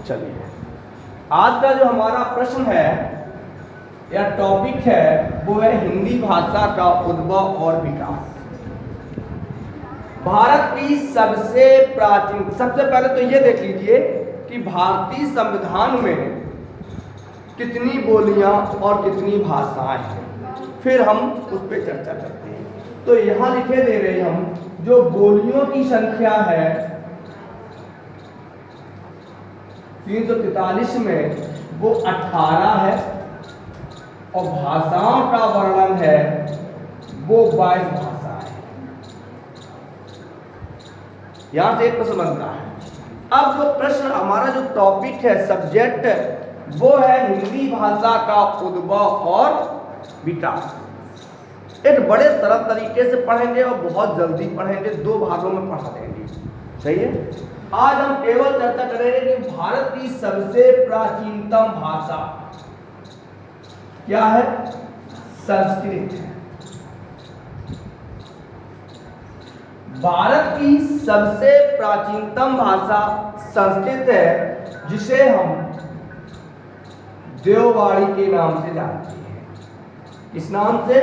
चलिए, आज का जो हमारा प्रश्न है या टॉपिक है वो है हिंदी भाषा का उद्भव और विकास। भारत की सबसे प्राचीन, सबसे पहले तो ये देख लीजिए कि भारतीय संविधान में कितनी बोलियां और कितनी भाषाएं हैं, फिर हम उस पर चर्चा करते हैं। तो यहाँ लिखे दे रहे हम जो बोलियों की संख्या है 343 में वो 18 है और भाषाओं का वर्णन है वो 22 भाषा है। यहां से एक प्रश्न बनता है। अब जो प्रश्न हमारा जो टॉपिक है, सब्जेक्ट, वो है हिंदी भाषा का उद्भव और विकास। एक बड़े सरल तरीके से पढ़ेंगे और बहुत जल्दी पढ़ेंगे, 2 भागों में पढ़ा देंगे। सही है। आज हम केवल चर्चा करेंगे कि भारत की सबसे प्राचीनतम भाषा क्या है? संस्कृत है। भारत की सबसे प्राचीनतम भाषा संस्कृत है, जिसे हम देववाणी के नाम से जानते हैं। इस नाम से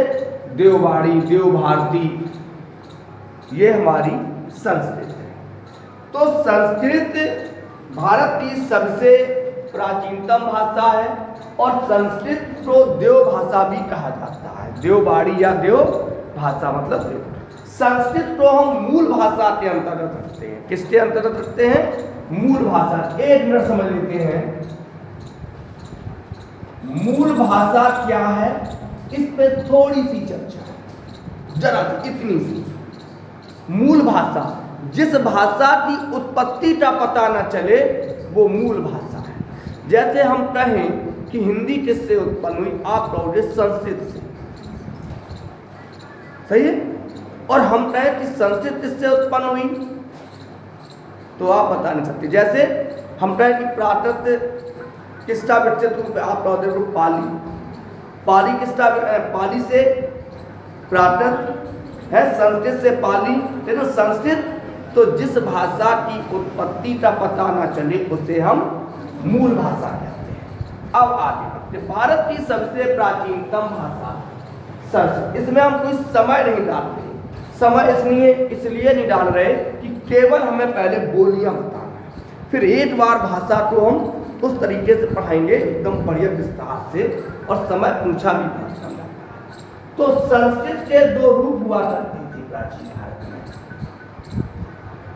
देववाणी, देवभारती, ये हमारी संस्कृत है। तो संस्कृत भारत की सबसे प्राचीनतम भाषा है और संस्कृत को देव भाषा भी कहा जाता है। देववाणी या देव भाषा मतलब देव। संस्कृत को हम मूल भाषा के अंतर्गत रखते हैं। किसके अंतर्गत रखते हैं? मूल भाषा। एक मिनट समझ लेते हैं मूल भाषा क्या है, इस पे थोड़ी सी चर्चा, जरा इतनी सी। मूल भाषा, जिस भाषा की उत्पत्ति का पता न चले वो मूल भाषा है। जैसे हम कहें कि हिंदी किससे उत्पन्न हुई, आप कहोगे संस्कृत से, सही है। और हम कहें कि संस्कृत किससे उत्पन्न हुई, तो आप बता नहीं सकते। जैसे हम कहें कि प्राकृत किसका विकसित रूप है, आप कहोगे पाली। पाली किसका, पाली से प्राकृत है, संस्कृत से पाली। लेकिन संस्कृत तो जिस भाषा की उत्पत्ति का पता ना चले उसे हम मूल भाषा कहते हैं। अब आगे बढ़ते। भारत की सबसे प्राचीनतम भाषा संस्कृत। इसमें हम कोई समय नहीं डालते। समय इसलिए नहीं डाल रहे कि केवल हमें पहले बोलियां बताना है, फिर एक बार भाषा को हम उस तरीके से पढ़ाएंगे एकदम बढ़िया विस्तार से, और समय पूछा भी बहुत कम है। तो संस्कृत के 2 रूप हुआ करते थे प्राचीन भारत में।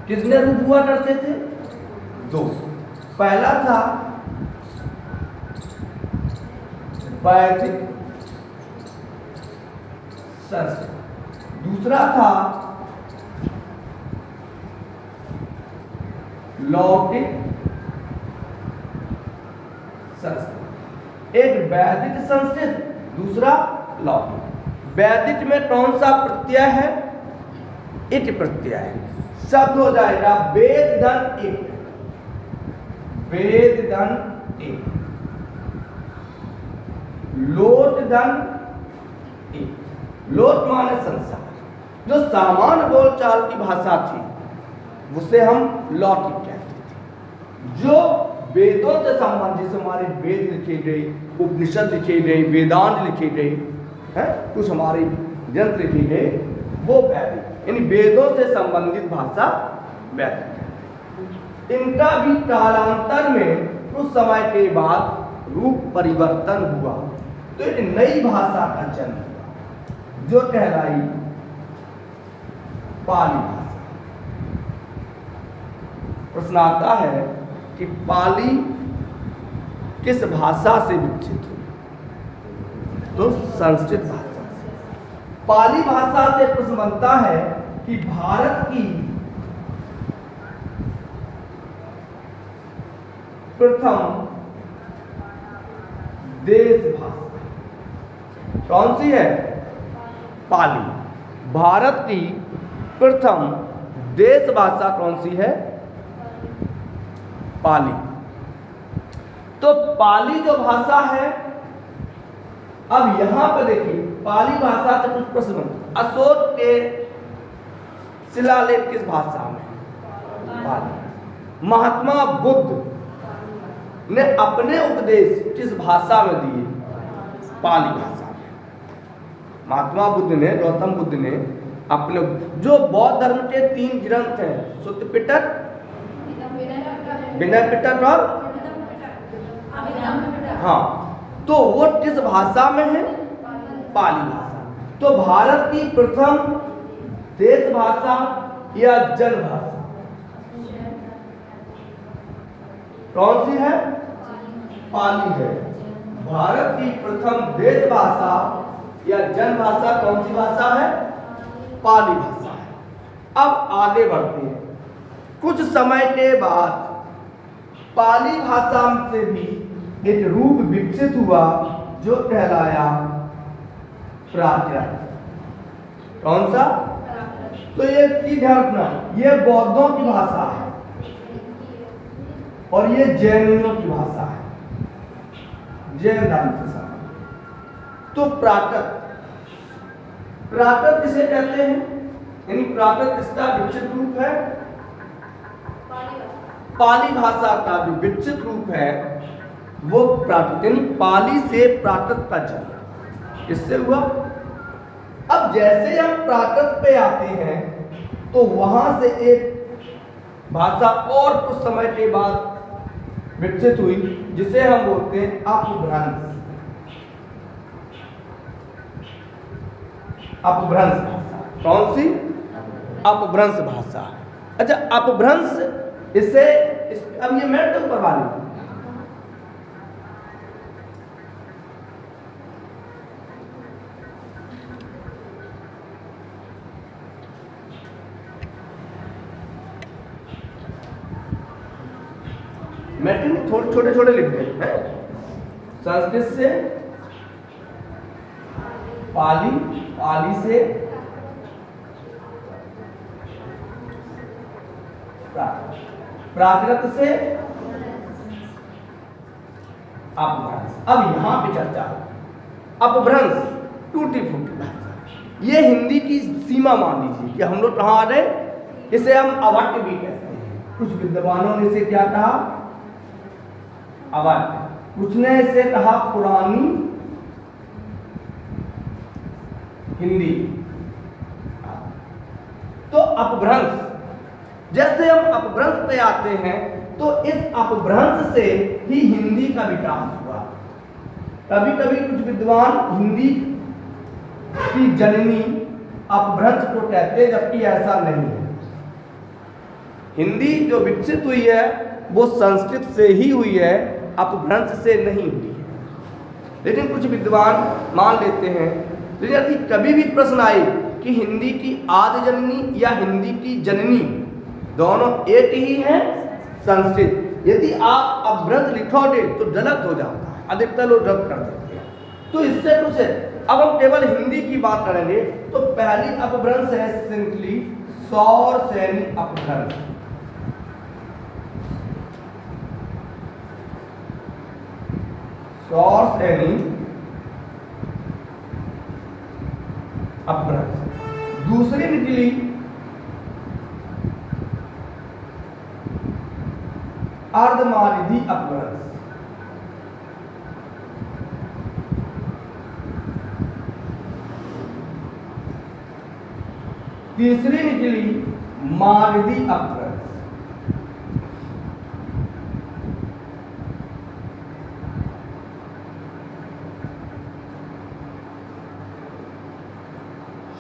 कितने रूप हुआ करते थे? 2। पहला था वैदिक संस्कृत, दूसरा था लौकिक संस्कृत। एक वैदिक संस्कृत, दूसरा लौकिक। वैदिक में कौन सा प्रत्यय है? इट प्रत्यय है। शब्द हो जाएगा वेद धन इट, वेद धन इट, लोट धन इट। लोट माने संसार। जो सामान्य बोलचाल की भाषा थी उसे हम लौकिक कहते थे। जो वेदों से संबंधित, हमारे वेद लिखे गए, उपनिषद लिखे गए, वेदांत लिखे गए हैं, कुछ हमारे ग्रंथ लिखे गए, वो वैदिक, यानी वेदों से संबंधित भाषा वैदिक। इनका भी कालांतर में कुछ समय के बाद रूप परिवर्तन हुआ, तो एक नई भाषा का जन्म हुआ जो कहलाई पाली भाषा। प्रश्न आता है कि पाली किस भाषा से विकसित हुई, तो संस्कृत भाषा से। पाली भाषा से प्रश्न बनता है कि भारत की प्रथम देश भाषा कौन सी है? पाली। भारत की प्रथम देश भाषा कौन सी है? पाली। तो पाली जो भाषा है, अब यहां पर देखिए पाली भाषा से कुछ प्रश्न बनते। अशोक के शिलालेख किस भाषा में? पाली। महात्मा बुद्ध ने अपने उपदेश किस भाषा में दिए? पाली भाषा में। महात्मा बुद्ध ने, गौतम बुद्ध ने अपने जो बौद्ध धर्म के 3 ग्रंथ हैं, सुत्त पिटक, विनय पिटक और हाँ, तो वो किस भाषा में है? पाली भाषा। तो भारत की प्रथम देश भाषा या जन भाषा कौन सी है? पाली है। भारत की प्रथम देश भाषा या जन भाषा कौन सी भाषा है? पाली भाषा है। अब आगे बढ़ते हैं। कुछ समय के बाद पाली भाषा से भी एक रूप विकसित हुआ जो कहलाया प्राकृत। कौन सा? तो ये ध्यान रखना, ये बौद्धों की भाषा है और ये जैनियों की भाषा है, जैन धर्म से संबंधित। तो प्राकृत, प्राकृत किसे कहते हैं? यानी प्राकृत इसका विकसित रूप है, पाली भाषा का जो विकसित रूप है वो प्राकृत, यानी पाली से प्राकृत का जन्म किससे हुआ? अब जैसे हम प्राकृत पे आते हैं तो वहां से एक भाषा और कुछ समय के बाद विकसित हुई जिसे हम बोलते हैं अपभ्रंश। अपभ्रंश भाषा। कौन सी? अपभ्रंश भाषा। अच्छा, अपभ्रंश अब ये मैं तो करवा लूं। मैट्रिक थोड़े छोटे छोटे लिखते हैं। संस्कृत से पाली, पाली से प्राकृत, प्राकृत से अपभ्रंश। अब यहां पे चर्चा हो। अपभ्रंश टूटी फूटी भाषा, ये हिंदी की सीमा मान लीजिए कि हम लोग कहां आ गए? इसे हम अवट भी कहते हैं। कुछ विद्वानों ने इसे क्या कहा? अवट। कुछ ने इसे कहा पुरानी हिंदी। तो अपभ्रंश, जैसे हम अपभ्रंश पे आते हैं तो इस अपभ्रंश से ही हिंदी का विकास हुआ। कभी कभी कुछ विद्वान हिंदी की जननी अपभ्रंश को कहते हैं, जबकि ऐसा नहीं है। हिंदी जो विकसित हुई है वो संस्कृत से ही हुई है, अपभ्रंश से नहीं हुई है। लेकिन कुछ विद्वान मान लेते हैं, यदि कभी भी प्रश्न आए कि हिंदी की आदि जननी या हिंदी की जननी दोनों एक ही है, संस्कृत, यदि आप अपभ्रंश लिखोगे तो गलत हो जाता है, अधिकतर लोग रद्द कर देते हैं। तो इससे कुछ है। अब हम केवल हिंदी की बात करेंगे तो पहली अपभ्रंश है सिंपली सौर सैनी अपभ्रंश। सौर सैनी अपभ्रंश। दूसरी निकली अर्धमारिधी अपभ्रंश। तीसरी निकली मारिधी अपभ्रंश।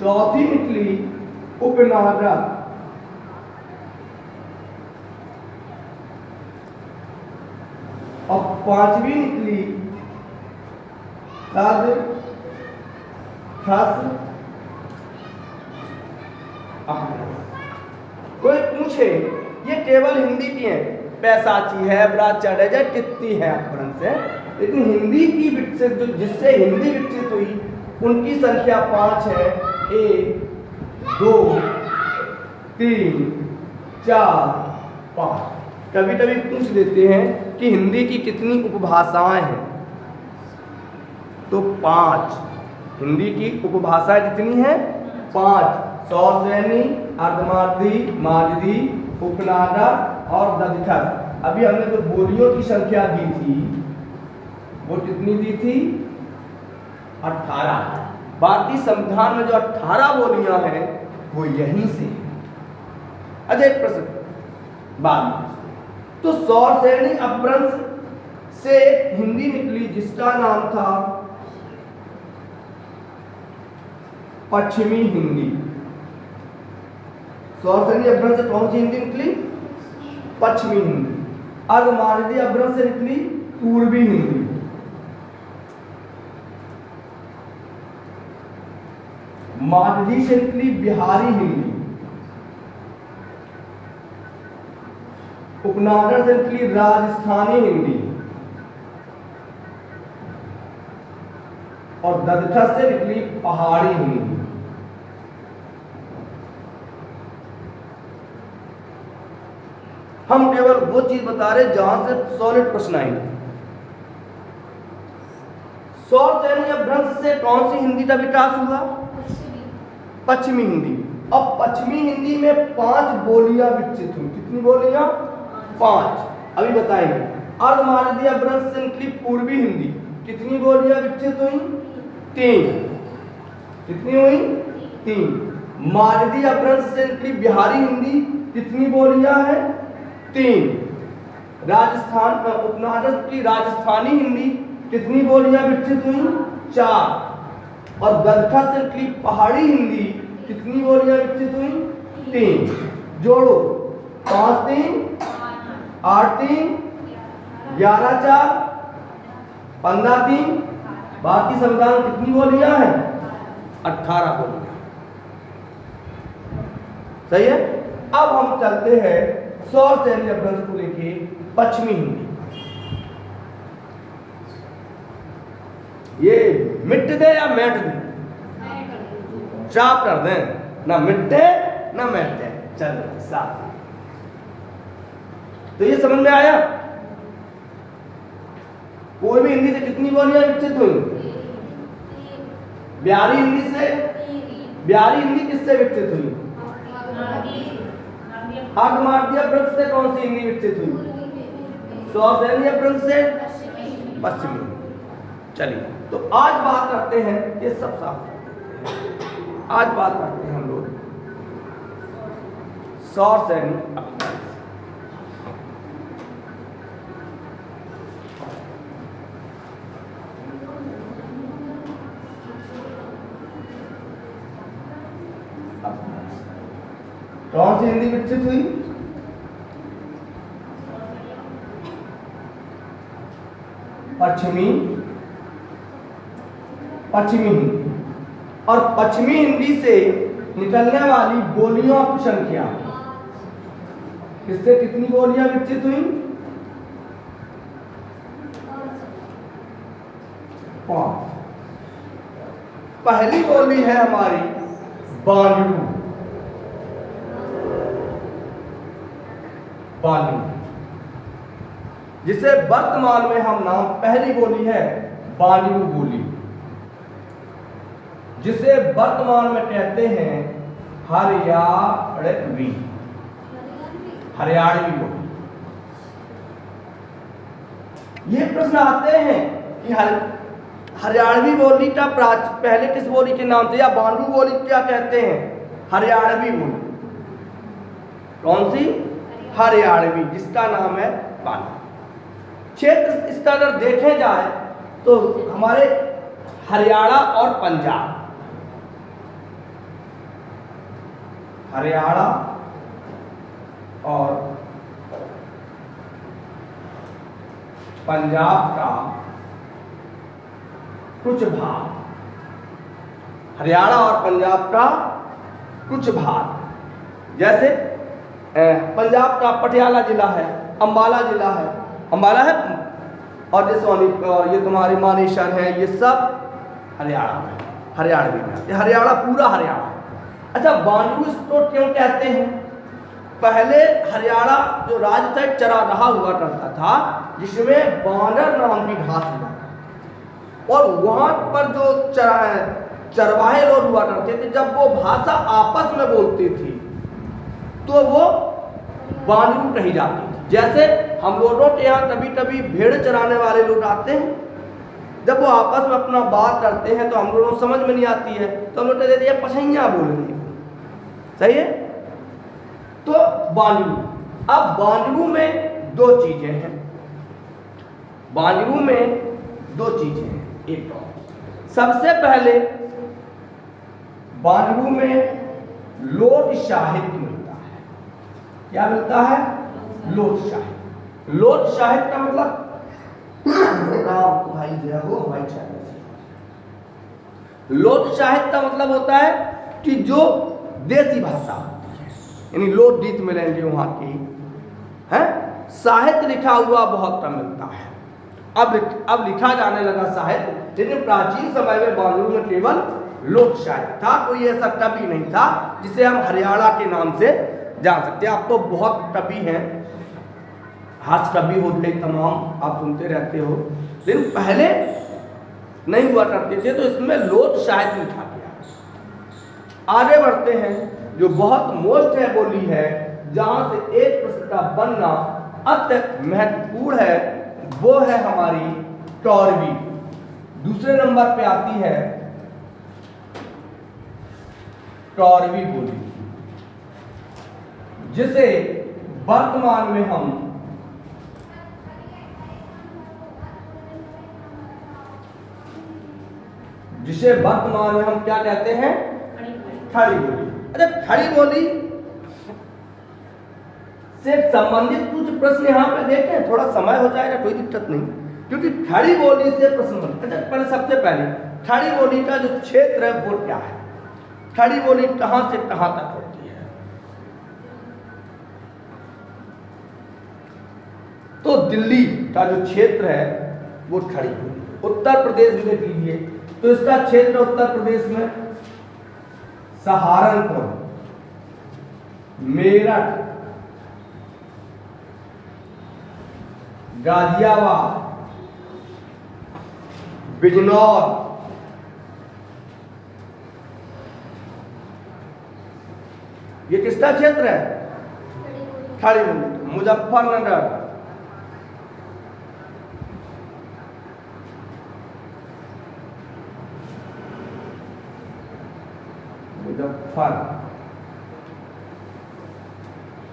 चौथी निकली उपनादा। और पांचवी निकली तद खस अपभ्रंश। कोई पूछे ये केवल हिंदी की है, पैसाची है, ब्राचार्य है, कितनी है अपभ्रंश है, लेकिन हिंदी की विकसित जो जिससे हिंदी विकसित हुई उनकी संख्या 5 है। 1 2 3 4 5। कभी कभी पूछ लेते हैं कि हिंदी की कितनी उपभाषाएं हैं, तो 5। हिंदी की उपभाषाएं कितनी हैं? 5। सौर सैनी, अर्धमागधी, मागधी, उपनादा और दधिठस। अभी हमने जो बोलियों की संख्या दी थी वो कितनी दी थी? 18। भारतीय संविधान में जो 18 बोलियां हैं वो यहीं से। अच्छा, एक प्रश्न बाद तो सौर श्रेणी अपभ्रंश से हिंदी निकली जिसका नाम था पश्चिमी हिंदी। सौर श्रेणी अपभ्रंश से कौन सी हिंदी निकली? पश्चिमी हिंदी। अर्धमागधी अपभ्रंश से निकली पूर्वी हिंदी। मागधी से निकली बिहारी हिंदी। उपनागर से निकली राजस्थानी हिंदी और दधिठस से निकली पहाड़ी हिंदी। हम केवल वो चीज बता रहे जहां से सॉलिड प्रश्न आएंगे। सौर श्रेणी अपभ्रंश से कौन सी हिंदी का विकास हुआ? पश्चिमी हिंदी। अब पश्चिमी हिंदी में 5 बोलियां विकसित हुई। कितनी बोलियां? 5। अभी बताएंगे। अर्धमागधी अपभ्रंश से निकली पूर्वी हिंदी। कितनी बोलियां विकसित हुई? 3। कितनी हुई? 3। मागधी अपभ्रंश से निकली बिहारी हिंदी। कितनी बोलियां हैं? 3। राजस्थान उपनागर की राजस्थानी हिंदी। कितनी बोलियां विकसित हुई? 4। और दधिठस से निकली पहाड़ी हिंदी। कितनी बोलियां विकसित हुई? 3। जोड़ो 5 3 8 3 11 4 15 3। भारतीय संविधान कितनी बोलियां हैं? 18 बोलियां। सही है। अब हम चलते हैं सौर श्रेणी अपभ्रंश को लेके पश्चिमी हिंदी। ये मिट दे या मैट दे? चाप कर दें, ना मिटे ना मैटे। चलो साथ। तो ये समझ में आया? कोई भी हिंदी से कितनी बोलियां विकसित हुई? बिहारी हिंदी से। बिहारी हिंदी किससे विकसित हुई? अर्धमागधी अपभ्रंश से कौन सी हिंदी विकसित हुई? सौर श्रेणी अपभ्रंश से पश्चिमी। चलिए, तो आज बात करते हैं, ये सब साफ आज बात करते हैं हम लोग सौर श्रेणी अपभ्रंश। कौन सी हिंदी विकसित हुई? पश्चिमी हिंदी। और पश्चिमी हिंदी से निकलने वाली बोलियों की संख्या, इससे कितनी बोलियां विकसित हुई? 5। पहली बोली है हमारी बांडू। जिसे वर्तमान में हम नाम पहली बोली है बांडू बोली, जिसे वर्तमान में कहते हैं हरियाणवी बोली। ये प्रश्न आते हैं कि हरियाणवी बोली का पहले किस बोली के नाम थे, या बांडू बोली क्या कहते हैं? हरियाणवी बोली। कौन सी? हरियाणवी, जिसका नाम है बांडू। क्षेत्र इसका अगर देखे जाए तो हमारे हरियाणा और पंजाब, हरियाणा और पंजाब का कुछ भाग, हरियाणा और पंजाब का कुछ भाग, जैसे पंजाब का पटियाला जिला है, अंबाला जिला है, अंबाला है, और जैसे ये तुम्हारे मानेसर है, ये सब हरियाणा में, हरियाणवी में। ये हरियाणा पूरा हरियाणा। अच्छा, बांडू इसको क्यों कहते हैं? पहले हरियाणा जो राज्य था चरागाह हुआ करता था, जिसमें बानर नाम की घास हुआ करती, और वहां पर जो चरवाहे लोग हुआ करते थे, जब वो भाषा आपस में बोलती थी तो वो बांझरू कही जाती थी। जैसे हम लोगों के यहाँ कभी कभी भेड़ चराने वाले लोग आते हैं, जब वो आपस में अपना बात करते हैं तो हम लोगों को समझ में नहीं आती है, तो हम लोग कह देते हैं पछैया बोल रही है, सही है। तो बांझरू, अब बांझरू में दो चीजें हैं, बांझरू में दो चीजें हैं। एक तो सबसे पहले बांझरू में लोट साहित्य मिलता है। क्या मिलता है? लोट साहित्य। लोट साहित्य का मतलब भाई जय हो भाई चाहे। लोट साहित्य का मतलब होता है कि जो देसी भाषा होती है, यानी लोट गीत मिलेंगे वहां की है, साहित्य लिखा हुआ बहुत कम मिलता है। अब लिखा जाने लगा साहित्य, लेकिन प्राचीन समय में बांझरू में केवल लोक साहित्य था। कोई ऐसा कवि नहीं था जिसे हम हरियाणा के नाम से जान सकते हैं। अब तो बहुत कवि हैं, हास्य कवि होते तमाम आप सुनते रहते हो, लेकिन पहले नहीं हुआ करते थे। तो इसमें लोक साहित्य लिखा गया। आगे बढ़ते हैं, जो बहुत मोस्ट है बोली है, जहां से एक प्रश्न का बनना अत्यंत महत्वपूर्ण है, वो है हमारी टॉरवी। दूसरे नंबर पे आती है टॉरवी बोली, जिसे वर्तमान में हम क्या कहते हैं? खड़ी बोली। अच्छा, खड़ी बोली से संबंधित कुछ प्रश्न यहाँ पे देखे हैं, थोड़ा समय हो जाएगा, कोई दिक्कत नहीं, क्योंकि खड़ी बोली से प्रश्न बनते। अच्छा, पहले सबसे पहले खड़ी बोली का जो क्षेत्र है वो क्या है? खड़ी बोली कहां से कहां तक होती है? तो दिल्ली का जो क्षेत्र है वो खड़ी बोली। उत्तर प्रदेश में कीजिए तो इसका क्षेत्र उत्तर प्रदेश में सहारनपुर, मेरठ, गाजियाबाद, बिजनौर, ये किसका क्षेत्र है? खड़ी बोली। मुजफ्फरनगर,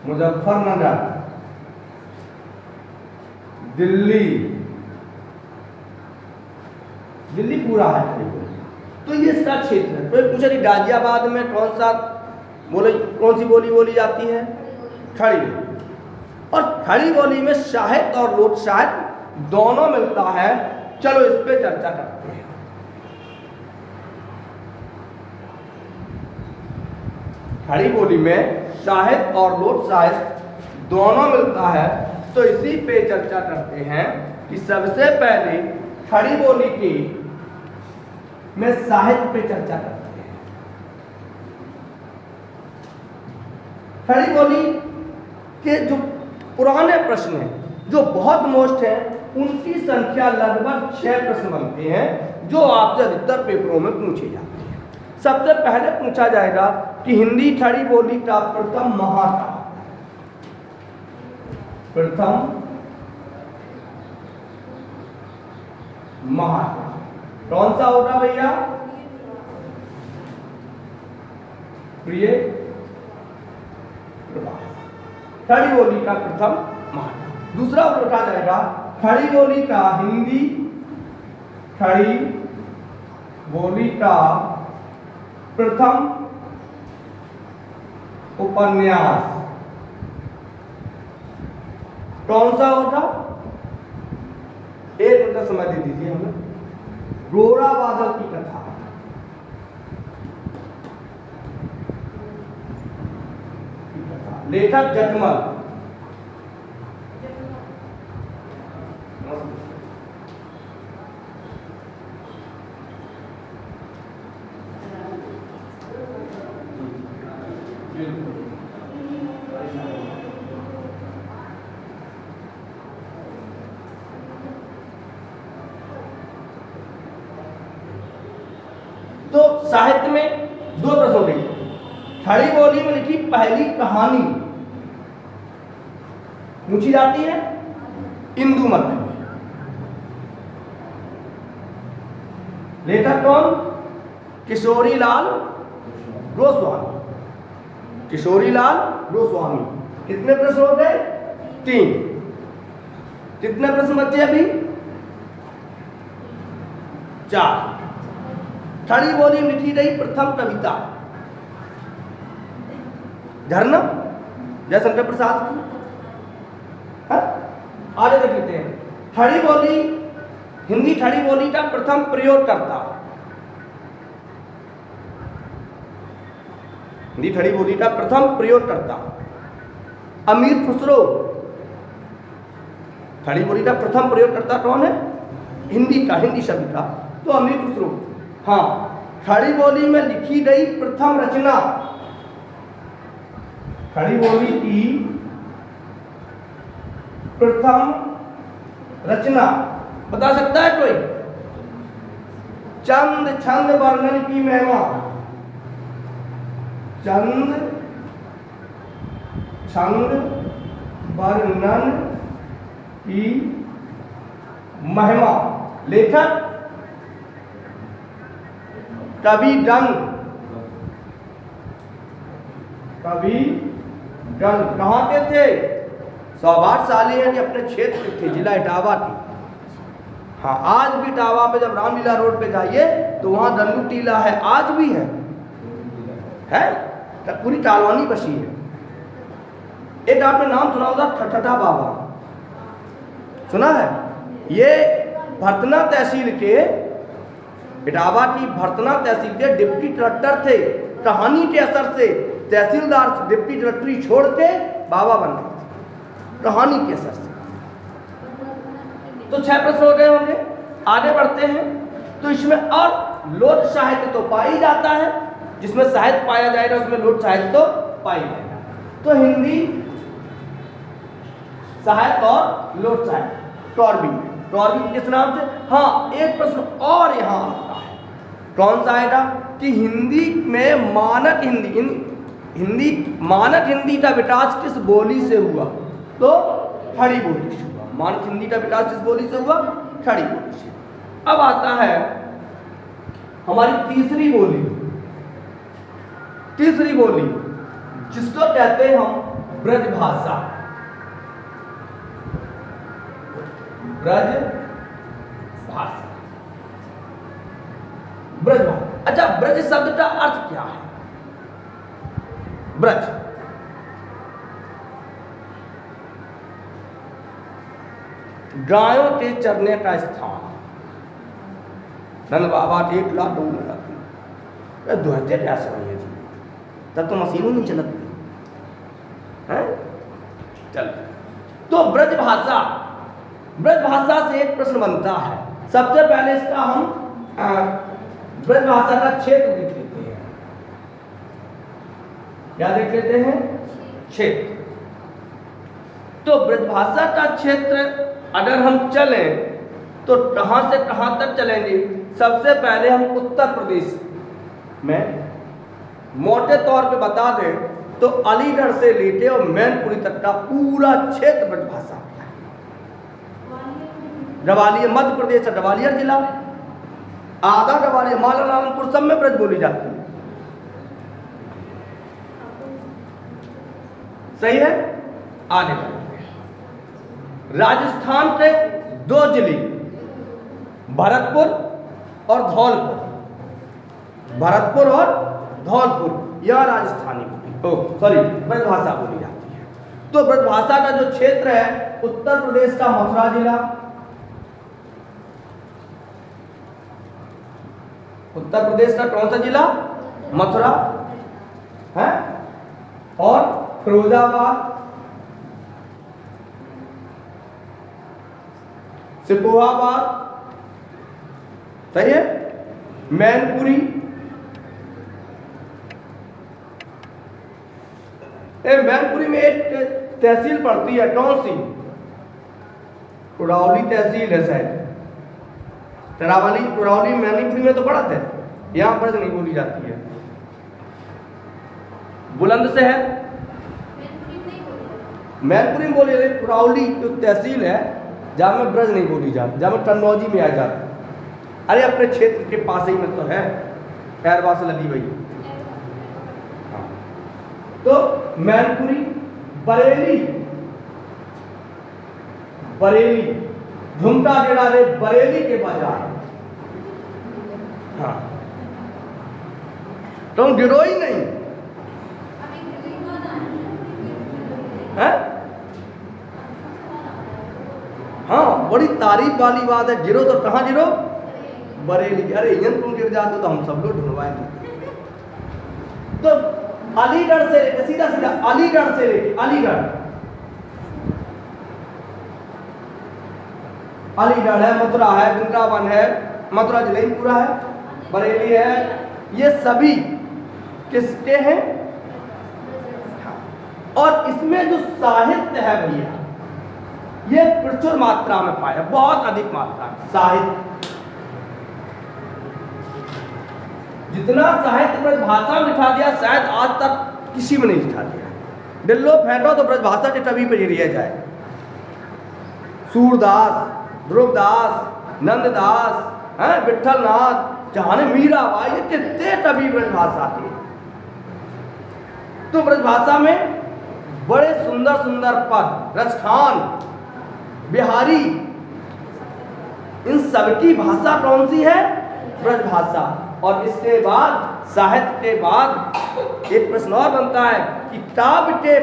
मुजफ्फरनगर, दिल्ली पूरा है खड़ी बोली। तो ये इसका क्षेत्र है। तो पूछा कि गाजियाबाद में कौन सी बोली बोली जाती है? खड़ी बोली। और खड़ी बोली में साहित्य और लोक साहित्य दोनों मिलता है। चलो इस पे चर्चा करते हैं। खड़ी बोली में साहित्य और लोक साहित्य दोनों मिलता है, तो इसी पे चर्चा करते हैं कि सबसे पहले खड़ी बोली की में साहित्य पे चर्चा करते हैं। खड़ी बोली के जो पुराने प्रश्न हैं, जो बहुत मोस्ट हैं, उनकी संख्या लगभग 6 प्रश्न बनते हैं, जो आपसे अधिकतर पेपरों में पूछे जाते हैं। सबसे पहले पूछा जाएगा कि हिंदी खड़ी बोली का प्रथम महाकाव्य, कौन सा होगा भैया? प्रिय प्रभास। खड़ी बोली का प्रथम महाकाव्य। दूसरा पूछा जाएगा खड़ी बोली का हिंदी खड़ी बोली का प्रथम उपन्यास कौन सा होगा? एक मिनट समय दे दीजिए हमें। गोरा बादल की कथा। लेखक जटमल। तो साहित्य में दो प्रश्न लिखे। खड़ी बोली में लिखी पहली कहानी पूछी जाती है इंदुमती। लेखक कौन? किशोरीलाल गोस्वामी। किशोरीलाल गोस्वामी। कितने प्रश्न हो गए? 3। कितने प्रश्न बचे अभी? 4। ठड़ी बोली मिठी रही प्रथम कविता झरना जयशंकर प्रसाद की। आगे देख लेते हैं। ठड़ी बोली, हिंदी ठड़ी बोली का प्रथम प्रयोगकर्ता, हिंदी ठड़ी बोली का प्रथम प्रयोगकर्ता अमीर खुसरो। ठड़ी बोली का प्रथम प्रयोगकर्ता कौन है? हिंदी का, हिंदी शब्द का तो अमीर खुसरो। हाँ, ठड़ी बोली में लिखी गई प्रथम रचना, खड़ी बोली की प्रथम रचना बता सकता है कोई? चंद छंद वर्णन की महिमा। चंद छंद वर्णन की महिमा। लेखक कवि डंग। कवि डंग कहाँ के थे? सौभाग्यशाली हैं कि अपने क्षेत्र के थे, जिला इटावा की। हाँ, आज भी इटावा पे जब रामलीला रोड पे जाइए तो वहाँ डंडू टीला है, आज भी है तो पूरी टालवानी बसी है। एक आपने नाम सुना होगा ठठा बाबा, सुना है? ये भरतना तहसील के, इटावा की भरतना तहसील के डिप्टी कलेक्टर थे। कहानी के असर से तहसीलदार डिप्टी कलेक्टरी छोड़ के बाबा बन गए थे, कहानी के असर से। तो 6 प्रश्न हो गए होंगे। आगे बढ़ते हैं। तो इसमें और लोक साहित्य तो पाई जाता है, जिसमें साहित्य पाया जाएगा उसमें लोक साहित्य तो पाई जाएगा। तो हिंदी साहित्य और लोक साहित्य टॉर्बी किस नाम से? हाँ, एक प्रश्न और यहाँ आता है, कौन सा आएगा कि हिंदी में मानक हिंदी मानक हिंदी का विकास किस बोली से हुआ? तो ठड़ी बोली से हुआ। मानक हिंदी का विकास किस बोली से हुआ? ठड़ी बोली से। अब आता है हमारी तीसरी बोली जिसको कहते हैं हम ब्रज भाषा। ब्रज भाषा। अच्छा, ब्रज शब्द का अर्थ क्या है? ब्रज गायों के चरने का स्थान। नंद बाबा के 1 लाख डूब लगा दुहते कैसे होंगे जी, तब तो मशीन ही नहीं चलती है। चल, तो ब्रज भाषा से एक प्रश्न बनता है। सबसे पहले इसका हम ब्रज भाषा का क्षेत्र देख लेते हैं। क्या देख लेते हैं? क्षेत्र। तो ब्रज भाषा का क्षेत्र अगर हम चलें तो कहां से कहां तक चलेंगे? सबसे पहले हम उत्तर प्रदेश में मोटे तौर पे बता दें तो अलीगढ़ से लेके और मैनपुरी तक का पूरा क्षेत्र ब्रज भाषा है। ग्वालियर, मध्य प्रदेश का ग्वालियर जिला, आधा ग्वालियर, माला नारायणपुर सब में ब्रज बोली जाती है। सही है? आगे राजस्थान के 2 जिले भरतपुर और धौलपुर, यह राजस्थानी ब्रज भाषा बोली जाती है। तो ब्रज भाषा का जो क्षेत्र है उत्तर प्रदेश का मथुरा जिला, उत्तर प्रदेश का कौन सा जिला? मथुरा है, और फिरोजाबाद, सिपोहाबाद, सही है, मैनपुरी, मैनपुरी में एक तहसील पड़ती है, कौन सी? कुड़ौली तहसील है शायद। कुड़ौली मैनपुरी में तो पड़ा था, यहाँ पर नहीं बोली जाती है। मैनपुरी में बोली जाती, कुराउली जो तहसील है जहाँ में ब्रज नहीं बोली जाती, जहाँ में टन्नौजी में आ जाती। अरे अपने क्षेत्र के पास ही में तो है, पैरवा से लगी हुई। हाँ। तो मैनपुरी, बरेली, बरेली, झुमका गेड़ा रे बरेली के बाजार। हाँ, तुम गिरो ही नहीं है। हाँ, बड़ी तारीफ वाली बात है। गिरो तो कहाँ गिरो? बरेली। अरे यन तुम गिर जाते तो हम सब लोग ढूंढवाएंगे। तो अलीगढ़ से सीधा सीधा अलीगढ़ से लेके अलीगढ़ है, मथुरा है, वृंदावन है, मथुरा जलेनपुरा है, बरेली है, ये सभी किसके हैं? और इसमें जो साहित्य है भैया, ये प्रचुर मात्रा में पाया, बहुत अधिक मात्रा में साहित्य। जितना साहित्य ब्रजभाषा में लिखा दिया शायद आज तक किसी में नहीं लिखा दिया। बिल्लो फेंटो तो ब्रजभाषा के टबी पे लिया जाए। सूरदास, ध्रुवदास, नंददास, विठलनाथ, जहाने मीराबाई, ये कितने टबी ब्रजभाषा थे। तो ब्रजभाषा में बड़े सुंदर सुंदर पद, रसखान, बिहारी, इन सबकी भाषा कौन सी है? ब्रजभाषा। और इसके बाद साहित्य के बाद एक प्रश्न और बनता है कि काव्य के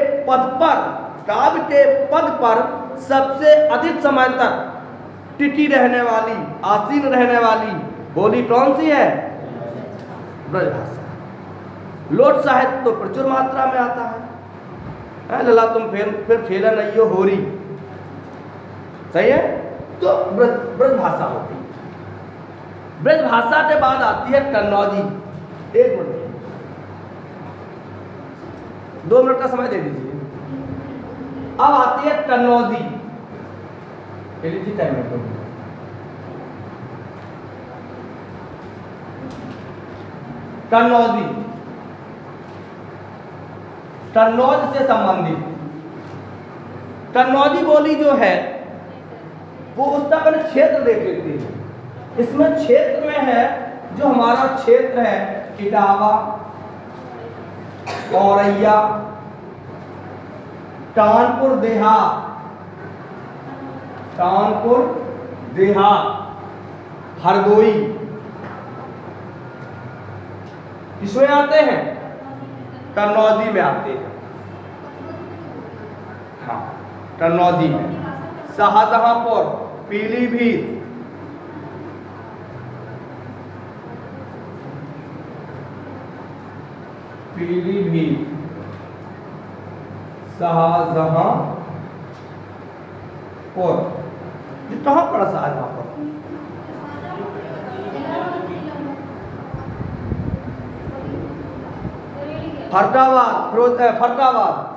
पद पर सबसे अधिक समय तक टिकी रहने वाली, आसीन रहने वाली बोली कौन सी है? ब्रजभाषा। लोट साहित्य तो प्रचुर मात्रा में आता है। लला तुम फिर खेला नहीं हो होरी, सही है। तो ब्रजभाषा होती है। ब्रजभाषा के बाद आती है कन्नौजी। 1 मिनट, 2 मिनट का समय दे दीजिए। अब आती है कन्नौजी। टाइम है कन्नौजी, कन्नौज से संबंधित कन्नौजी बोली जो है वो उसका पहले क्षेत्र देख लेते हैं। इसमें क्षेत्र में है जो हमारा क्षेत्र है इटावा, औरैया, कानपुर देहात, हरदोई, इसमें आते हैं, कन्नौजी में आते हैं। हाँ, कन्नौजी में शाहजहांपुर, पीलीभीत, शाहजहांपुर, ये कहाँ पड़ा शाहजहांपुर? फरकाबाद,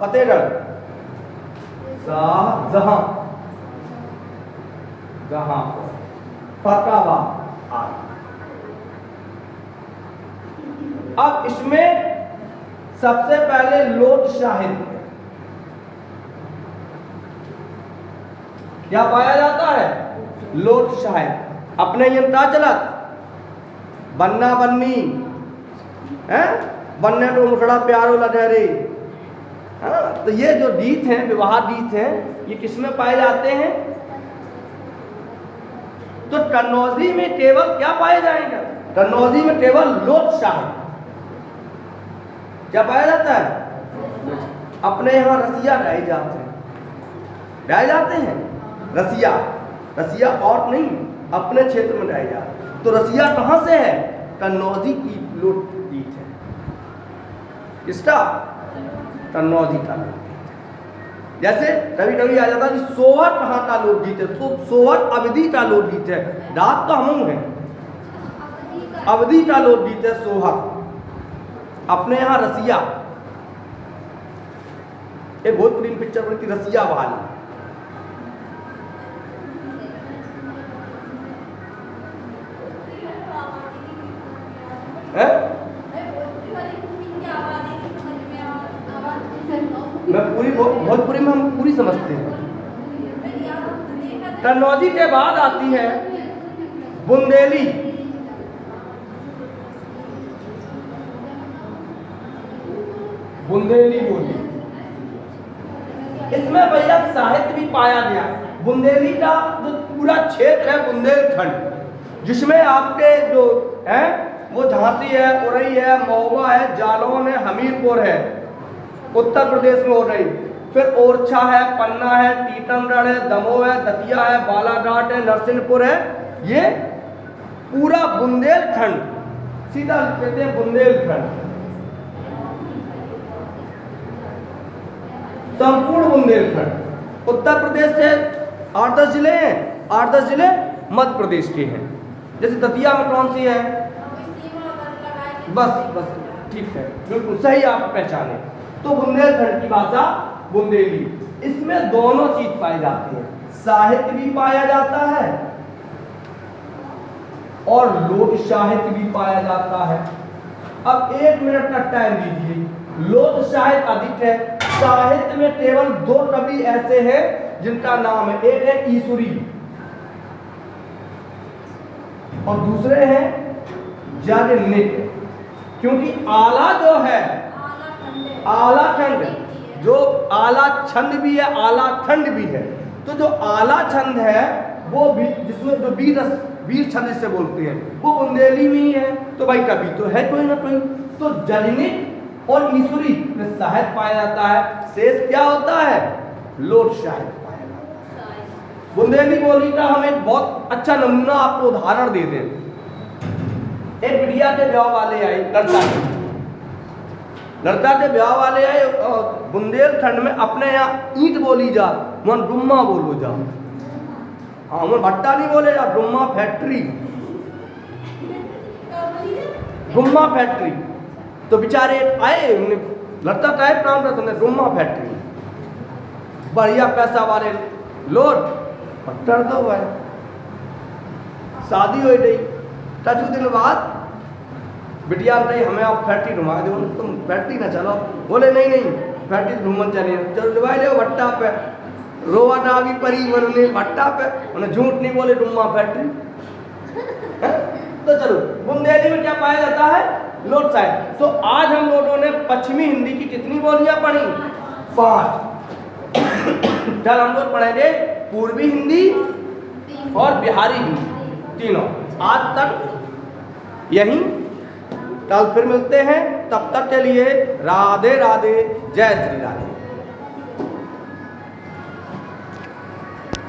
फतेहगढ़, फरकाबाद। अब इसमें सबसे पहले लोट साहित्य क्या पाया जाता है? लोट साहित्य। अपने यंत्रा चलत बन्ना बन्नी है, बन्ने तो मुखड़ा प्यारो लटहरे। हाँ, तो ये जो गीत हैं, विवाह गीत हैं, ये किसमें पाए जाते हैं? तो कन्नौजी में केवल क्या पाया जाएगा? कन्नौजी में केवल लोट साहित्य क्या पाया जाता है? अपने यहाँ रसिया गाए जाते हैं। रसिया और नहीं, अपने क्षेत्र में गाए जाते। तो रसिया कहाँ से है? कन्नौजी की लोट गीत है। किसका? कन्नौजी का लोकगीत है। जैसे कभी कभी आ जाता है कि सोहर कहाँ का लोकगीत है? सोहर अवधि का लोकगीत है। रात तो हम हैं, अवधि का लोकगीत है सोहर। अपने यहाँ रसिया, एक भोजपुरी पिक्चर बनती रसिया वाली, मैं पूरी भोजपुरी में हम पूरी समझते हैं। कन्नौजी के बाद आती है बुंदेली। बुंदेली बोली, इसमें भैया साहित्य भी पाया गया। बुंदेली का जो पूरा क्षेत्र है बुंदेलखंड, जिसमें आपके जो है वो झांसी है, उरई है, महोबा है, जालौन है, हमीरपुर है, उत्तर प्रदेश में हो रही, फिर ओरछा है, पन्ना है, टीकमगढ़ है, दमोह है, दतिया है, बालाघाट है, नरसिंहपुर है। ये पूरा बुंदेलखंड, सीधा कहते हैं बुंदेलखंड, संपूर्ण बुंदेलखंड। उत्तर प्रदेश से 8-10 जिले हैं, 8-10 जिले मध्य प्रदेश के हैं। जैसे दतिया में कौन सी है, बस ठीक है, बिल्कुल सही आप पहचाने। तो बुंदेलखंड की भाषा बुंदेली, इसमें दोनों चीज पाई जाती है, साहित्य भी पाया जाता है और लोक साहित्य भी पाया जाता है। अब 1 मिनट का टाइम दीजिए। लोक साहित्य अधिक है, साहित्य में केवल 2 कवि ऐसे हैं जिनका नाम है, एक है ईसुरी और दूसरे हैं याज्ञनिक। क्योंकि आला जो है, आला खंड, जो आला छंद भी है, आला खंड भी है, तो जो आला छंद है वो भी, जिसमें जो वीर छंद से बोलते हैं, वो बुंदेली में ही है। तो भाई कभी तो है कोई ना कोई, तो याज्ञनिक और ईसुरी में साहित्य पाया जाता है, शेष क्या होता है, लोक साहित्य पाया जाता है। बुंदेली बोली का हम एक बहुत अच्छा नमूना आपको उदाहरण दे दें। एक बिटिया के ब्याह वाले आए, लड़का के ब्याह वाले आए, बुंदेलखंड में अपने यहाँ ईंट बोली जा, मन डुम्मा बोलो जा, हाँ मन भट्टा नहीं बोले जा, डुम्मा फैक्ट्री, डुम्मा फैक्ट्री। तो बेचारे आए, लड़का टाइप काम करते हैं, डुम्मा फैक्ट्री, बढ़िया पैसा वाले लोग पत्थर दो भाई, शादी हो गई। कछु दिन बाद बिटिया कही हमें आप फैक्ट्री घुमा दो। तुम फैक्ट्री ना चलो, बोले नहीं फैक्ट्री घूमन चले, चलो डुबा ले भट्टा पे, रोवा डागी परी उन्होंने भट्टा पे, उन्हें झूठ नहीं बोले, डुम्मा फैक्ट्री। तो चलो बुंदेली में क्या पाया जाता है, लोक साहित्य। तो आज हम लोगों ने पश्चिमी हिंदी की कितनी बोलियां पढ़ी, 5। कल हम लोग पढ़ेंगे पूर्वी हिंदी और बिहारी हिंदी, तीनों। आज तक यही, कल फिर मिलते हैं, तब तक के लिए राधे राधे, जय श्री राधे।